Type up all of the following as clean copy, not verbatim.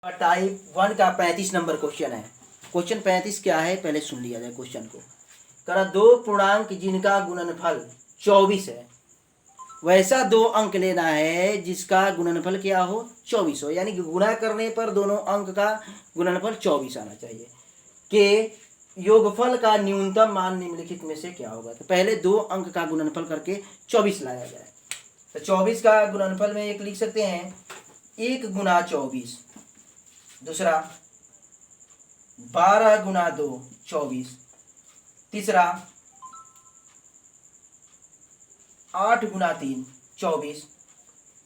Type 1 का 35 number question है। Question 35 क्या है पहले सुन लिया जाए क्वेश्चन को। करा दो पूर्णांक जिनका गुणनफल 24 है, वैसा दो अंक लेना है जिसका गुणनफल क्या हो 24 हो, यानी कि गुणा करने पर दोनों अंक का गुणनफल 24 आना चाहिए। के योगफल का न्यूनतम मान निम्नलिखित में से क्या होगा। तो पहले दो अंक का गुणनफल करके 24 लाया जाए। तो 24 का गुणनफल में एक लिख सकते हैं 1 गुना 24, दूसरा 12 गुना 2 24, तीसरा 8 गुना 3 24।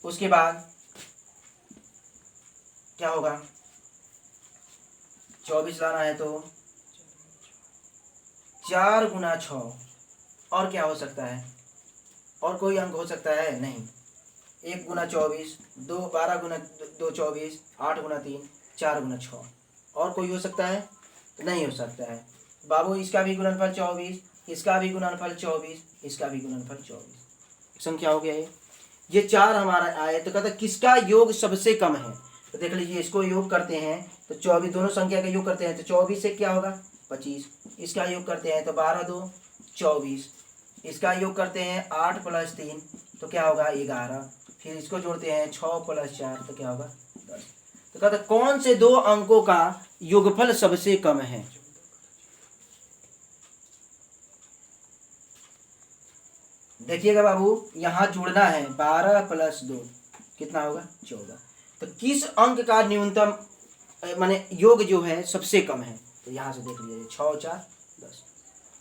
उसके बाद क्या होगा, 24 लाना है तो 4 गुना 6, और क्या हो सकता है, और कोई अंक हो सकता है नहीं। 1 गुना 24, 12 गुना 2 24, 8 गुना 3, 4 गुना 6, और कोई हो सकता है नहीं हो सकता है। बाबू इसका भी गुणनफल 24, इसका भी गुणनफल 24, इसका भी गुणनफल 24, संख्या हो गया ये 4 हमारा आए। तो कहता किसका योग सबसे कम है। तो देख लीजिए इसको योग करते हैं तो 24, दोनों संख्या का योग करते हैं तो 24 से क्या होगा 25, इसका योग करते हैं तो 12 2 24, इसका योग करते हैं 8 + 3 तो क्या होगा 11, फिर इसको जोड़ते हैं 6 + 4 तो क्या होगा 10। तो कहता कौन से दो अंकों का योगफल सबसे कम है। देखिएगा बाबू यहाँ जोड़ना है 12 + 2 कितना होगा 14। तो किस अंक का न्यूनतम माने योग जो है सबसे कम है। तो यहाँ से देख लीजिए 6 और 4 10।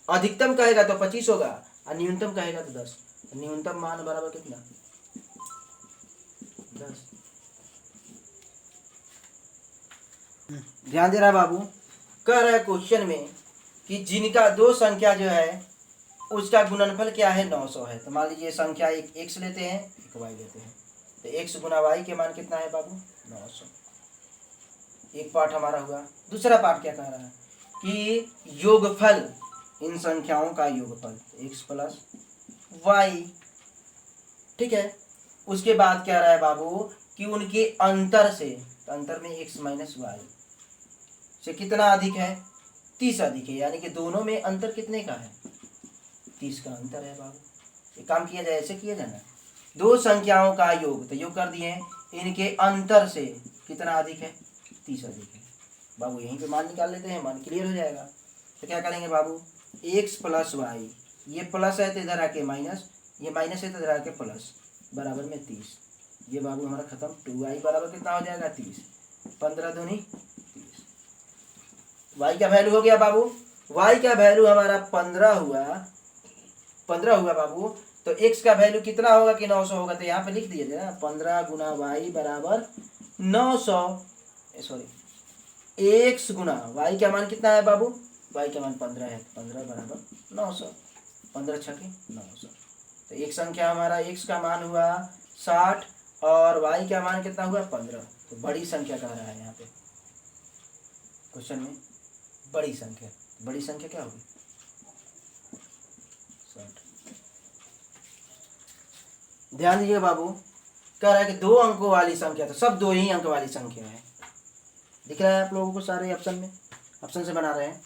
अधिकतम कहेगा तो 25 होगा और न्यूनतम कहेगा तो 10। तो न्यूनतम मान बराबर कितना 10। ध्यान दे रहा बाबू, कह रहा है क्वेश्चन में कि जिनका दो संख्या जो है उसका गुणनफल क्या है 900 है। तो मान लीजिए संख्या एक x लेते हैं एक y लेते हैं। तो x गुना y के मान कितना है बाबू 900। एक पार्ट हमारा हुआ। दूसरा पार्ट क्या कह रहा है कि योगफल इन संख्याओं का योगफल x + y, ठीक है। उसके बाद क्या रहा है बाबू कि उनके अंतर से, तो अंतर में x - y से कितना अधिक है 30 अधिक है, यानी कि दोनों में अंतर कितने का है 30 का अंतर है बाबू। ये काम किया जाए ऐसे किया जाना, दो संख्याओं का योग, तो योग कर दिए इनके अंतर से कितना अधिक है 30 अधिक है बाबू। यहीं पे मान निकाल लेते हैं, मान क्लियर हो जाएगा। तो क्या करेंगे बाबू x + y, ये प्लस है तो इधर आके माइनस, ये माइनस है तो इधर आके प्लस, बराबर में 30। ये बाबू हमारा खत्म। 2y बराबर कितना हो जाएगा 30, 15 दूनी 30। y का वैल्यू हो गया बाबू, y का वैल्यू हमारा 15 हुआ बाबू। तो x का वैल्यू कितना होगा कि 900 होगा। तो यहाँ पे लिख दिए ना 15 गुना y बराबर 900, सॉरी x गुना y का मान कितना है बाबू, y का मान 15 है, 15 बराबर 900, 15 छके 900। तो एक संख्या हमारा x का मान हुआ 60 और y का मान कितना हुआ 15। तो बड़ी संख्या कह रहा है यहाँ पे क्वेश्चन में, बड़ी संख्या। बड़ी संख्या क्या होगी 60। ध्यान दीजिए बाबू, कह रहा है कि दो अंकों वाली संख्या, तो सब दो ही अंक वाली संख्या है। दिख रहा है आप लोगों को सारे ऑप्शन में, ऑप्शन से बना रहे हैं।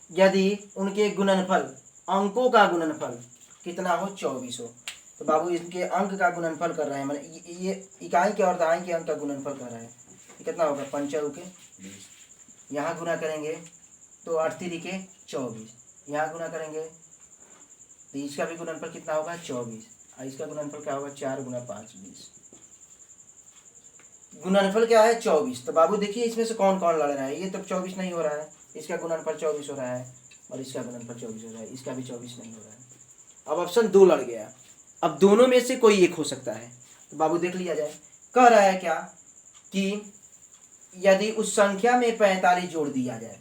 यदि उनके गुणनफल, अंकों का गुणनफल कितना हो 24 हो, तो बाबू इनके अंक का गुणनफल कर रहे हैं, मतलब ये इकाई के और दहाई के अंक का गुणनफल कर रहे हैं। ये कितना होगा 5 के 20। यहाँ गुना करेंगे तो 8 के 24, यहाँ गुना करेंगे तो इसका भी गुणनफल कितना होगा 24, और इसका गुणनफल क्या होगा 4 गुना 5 20। गुणनफल क्या है 24। तो बाबू देखिए इसमें से कौन कौन लड़ रहा है। ये तो 24 नहीं हो रहा है, इसका गुणनफल 24 हो रहा है और इसका गुणनफल 24 हो रहा है, इसका भी 24 नहीं हो रहा है। अब ऑप्शन 2 लड़ गया। अब दोनों में से कोई एक हो सकता है। तो बाबू देख लिया जाए, कह रहा है क्या कि यदि उस संख्या में 45 जोड़ दिया जाए,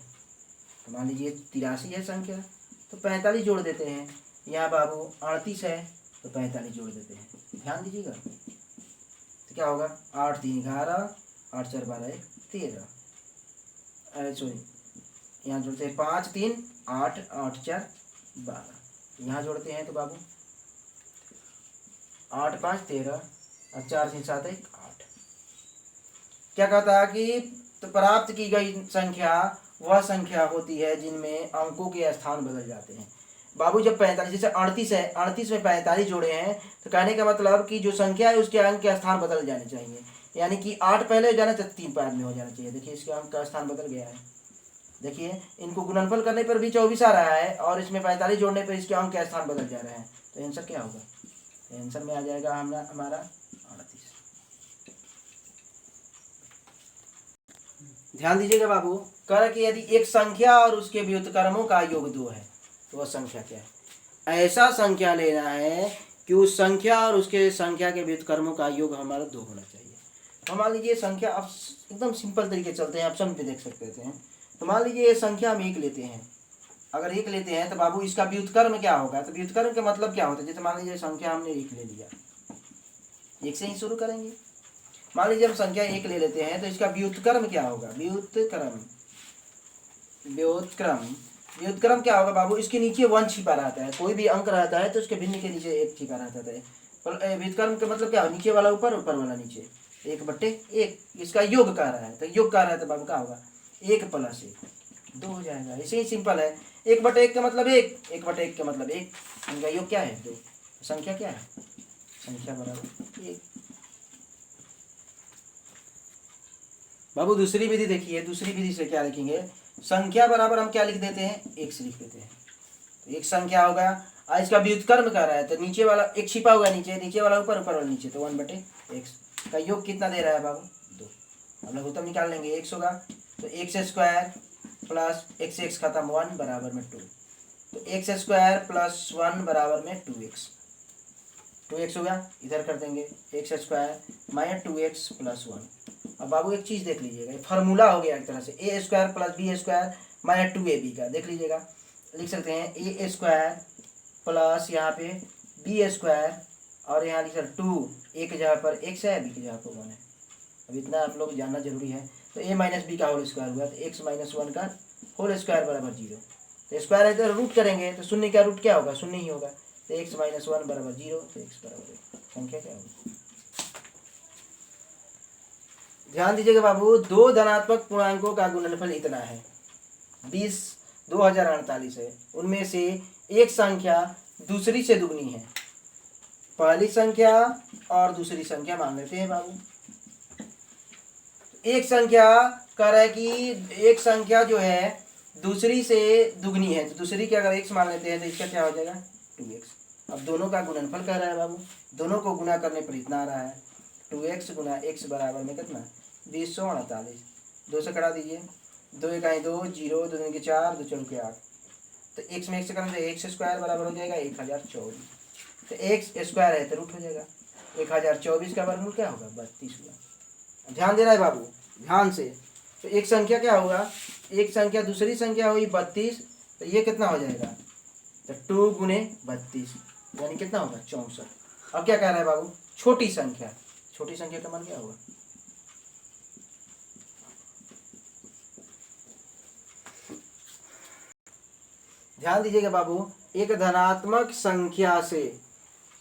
तो मान लीजिए 83 है संख्या तो 45 जोड़ देते हैं। यहाँ बाबू 38 है तो 45 जोड़ देते हैं। ध्यान दीजिएगा तो क्या होगा 8 3 11, 8 4 12 1 13, अरे सॉरी यहाँ जोड़ते हैं 5 3 8, 8 4 12। यहाँ जोड़ते हैं तो बाबू 8 5 13 और 4 3 7 1 8। क्या कहता है कि तो प्राप्त की गई संख्या वह संख्या होती है जिनमें अंकों के स्थान बदल जाते हैं। बाबू जब 45 जैसे 38 है, 38 में 45 जोड़े हैं तो कहने का मतलब कि जो संख्या है उसके अंक के स्थान बदल जाने चाहिए, यानी कि 8 पहले हो जाना चाहिए, 3 बाद में हो जाना चाहिए। देखिए इसके अंक का स्थान बदल गया है। देखिए इनको गुणनफल करने पर भी 24 आ रहा है और इसमें 45 जोड़ने पर इसके अंक के स्थान बदल जा रहे हैं। तो आंसर क्या होगा? आंसर में आ जाएगा हमारा 38। ध्यान दीजिएगा बाबू, कह रहा कि यदि एक संख्या और उसके व्युत्क्रमों का योग 2 है तो वह संख्या क्या है? ऐसा संख्या लेना है कि उस संख्या और उसके संख्या के व्युत्क्रमों का योग हमारा 2 होना चाहिए। तो मान लीजिए संख्या, अब एकदम सिंपल तरीके चलते हैं, ऑप्शन पे देख सकते हैं। तो मान लीजिए ये संख्या हम 1 लेते हैं। अगर 1 लेते हैं तो बाबू इसका व्युत्क्रम क्या होगा? तो व्युत्क्रम का मतलब क्या होता है? जैसे मान लीजिए संख्या हमने 1 ले लिया, 1 से ही शुरू करेंगे। मान लीजिए हम संख्या 1 ले लेते हैं तो इसका व्युत्क्रम क्या होगा? व्युत्क्रम क्या होगा बाबू? इसके नीचे 1 छिपा रहता है, कोई भी अंक रहता है तो उसके भिन्न के नीचे 1 छिपा रहता है। व्युत्क्रम का मतलब क्या हो? नीचे वाला ऊपर, ऊपर वाला नीचे, 1/1। इसका योग कह रहा है, तो योग कह रहा है तो बाबू क्या होगा? 1 + 1 2 हो जाएगा। इसे ही सिंपल है। 1/1 का मतलब 1, 1/1 का मतलब 1, इनका योग क्या है? 2। संख्या क्या है? संख्या बराबर 1। बाबू दूसरी विधि देखिए, दूसरी विधि से क्या लिखेंगे? संख्या बराबर हम क्या लिख देते हैं? 1 लिख देते हैं। तो एक संख्या होगा और इसका व्युत्क्रम कर रहा है तो नीचे वाला 1 छिपा हुआ नीचे, नीचे वाला ऊपर, ऊपर वाला नीचे, तो 1/x का योग कितना दे रहा है बाबू? 2। अब लघुत्तम निकाल लेंगे, x होगा तो x² प्लस x खत्म 1 बराबर में 2, तो x² प्लस 1 बराबर में 2x। 2x होगा, इधर कर देंगे x² माइनस 2x प्लस 1। अब बाबू एक चीज़ देख लीजिएगा, फार्मूला हो गया एक तरह से, a² plus b² minus 2ab का। देख लीजिएगा, लिख सकते हैं a² प्लस यहाँ पे b² और यहाँ लिख सकते 2, a की जगह पर x है, b की जगह पर 1 है। अब इतना आप लोग जानना जरूरी है। तो a माइनस बी का होल स्क्वायर हुआ तो x माइनस 1 का होल स्क्वायर बराबर 0। तो स्क्वायर है तो रूट करेंगे तो शून्य का रूट क्या होगा? शून्य ही होगा। तो x माइनस 1 बराबर 0, तो x बराबर 1। संख्या क्या होगी? ध्यान दीजिएगा बाबू, 2 धनात्मक पूर्णांकों का गुणनफल इतना है, 2048 है। उनमें से एक संख्या दूसरी से दुगनी है। पहली संख्या और दूसरी संख्या मान लेते हैं बाबू। एक संख्या कह रहा है कि एक संख्या जो है दूसरी से दुगनी है, तो दूसरी के अगर x मान लेते हैं तो इसका क्या हो जाएगा? 2x। अब दोनों का गुणनफल कर रहा है बाबू, दोनों को गुना करने पर इतना आ रहा है, 2x गुना x बराबर में कितना? 2048। 2 से कटा दीजिए, 2 1 2, 0, 2 2 4, 2 4 8। तो x में 1 से करेंगे तो x² बराबर हो जाएगा 1024। तो x² है तो रूट हो जाएगा 1024 का वर्गमूल क्या होगा? 32 होगा। ध्यान देना है बाबू, ध्यान से। तो एक संख्या क्या होगा? एक संख्या दूसरी संख्या हुई 32, तो ये कितना हो जाएगा? तो 2 गुने 32 यानी कितना होगा? 64। अब क्या कह रहा है बाबू? छोटी संख्या, छोटी संख्या का मान क्या होगा? ध्यान दीजिएगा बाबू, एक धनात्मक संख्या से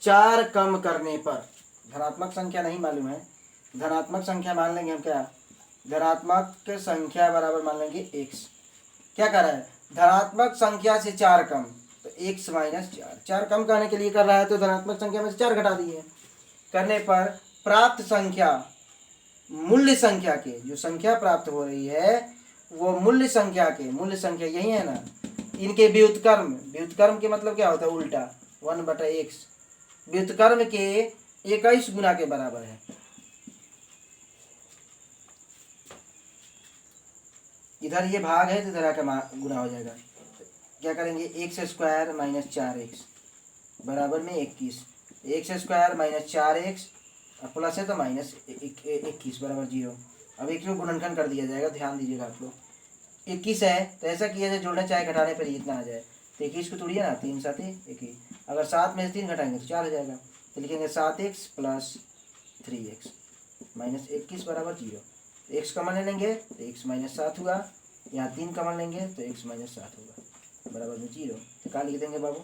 4 कम करने पर, धनात्मक संख्या नहीं मालूम है, धनात्मक संख्या मान लेंगे हम क्या? धनात्मक संख्या बराबर मान लेंगे x। क्या कर रहा है? धनात्मक संख्या से 4 कम, तो x माइनस 4। 4 कम करने के लिए कर रहा है तो धनात्मक संख्या में से 4 घटा दिए। करने पर प्राप्त संख्या, मूल्य संख्या के, जो संख्या प्राप्त हो रही है वो मूल्य संख्या के, मूल्य संख्या यही है ना, इनके व्युत्क्रम, व्युत्क्रम के मतलब क्या होता है? उल्टा, 1/x व्युत्क्रम के 21 गुना के बराबर है। इधर ये भाग है तो इधर आकर गुना हो जाएगा। क्या करेंगे? x² माइनस 4x बराबर में 21। x² माइनस 4x और प्लस है तो माइनस 21 बराबर 0। अब एक को गुणनखंड कर दिया जाएगा। ध्यान दीजिएगा आप लोग, 21 है तो ऐसा किया जाए जोड़ना चाहे घटाने पर इतना आ जाए। तो 21 को तोड़िए ना, 3 7 21, अगर 7 में से 3 घटाएंगे तो 4 हो जाएगा। तो लिखेंगे 7x प्लस 3x माइनस 21 बराबर 0। x कमन ले लेंगे तो x माइनस 7 हुआ, यहाँ 3 कमन लेंगे तो x माइनस 7 होगा बराबर में 0। तो क्या लिख देंगे बाबू?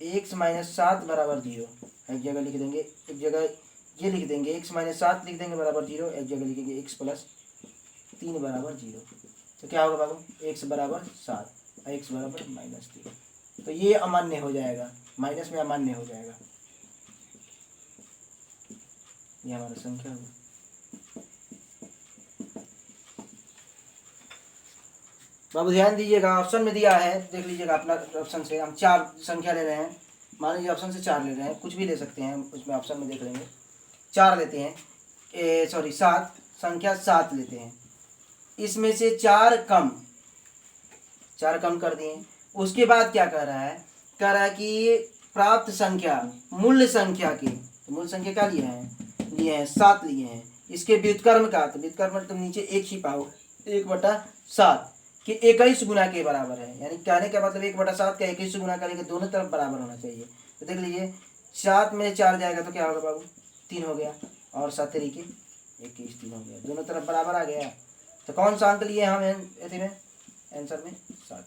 x माइनस 7 बराबर 0। एक जगह लिख देंगे, एक जगह ये लिख देंगे x माइनस 7 लिख देंगे बराबर 0, एक जगह लिखेंगे x प्लस 3 बराबर 0। तो क्या होगा बाबू, x बराबर 7 और x बराबर -3। तो ये अमान्य हो जाएगा, माइनस में अमान्य हो जाएगा। ये हमारा संख्या होगा। बाबू ध्यान दीजिएगा, ऑप्शन में दिया है, देख लीजिएगा अपना ऑप्शन से। हम 4 संख्या ले रहे हैं, मान लीजिए ऑप्शन से 4 ले रहे हैं, कुछ भी ले सकते हैं, उसमें ऑप्शन में देख लेंगे। 4 लेते हैं, 7 संख्या 7 लेते हैं। इसमें से 4 कम कर दिए। उसके बाद क्या कह रहा है, कह रहा है कि प्राप्त संख्या मूल्य संख्या के, तो मूल्य संख्या क्या लिए हैं 7 लिए हैं। इसके व्युत्क्रम का, तो व्युत्क्रम तुम नीचे 1 ही पाओ, 1/7 कि 21 गुना के बराबर है। यानी कहने का मतलब 1/7 का 21 गुना करेंगे, दोनों तरफ बराबर होना चाहिए। तो देख लीजिए 7 में 4 जाएगा तो क्या होगा बाबू, 3 हो गया, और 7 तरीके 21, 3 हो गया, दोनों तरफ बराबर आ गया। तो कौन सा अंक लिए हम आंसर में 7।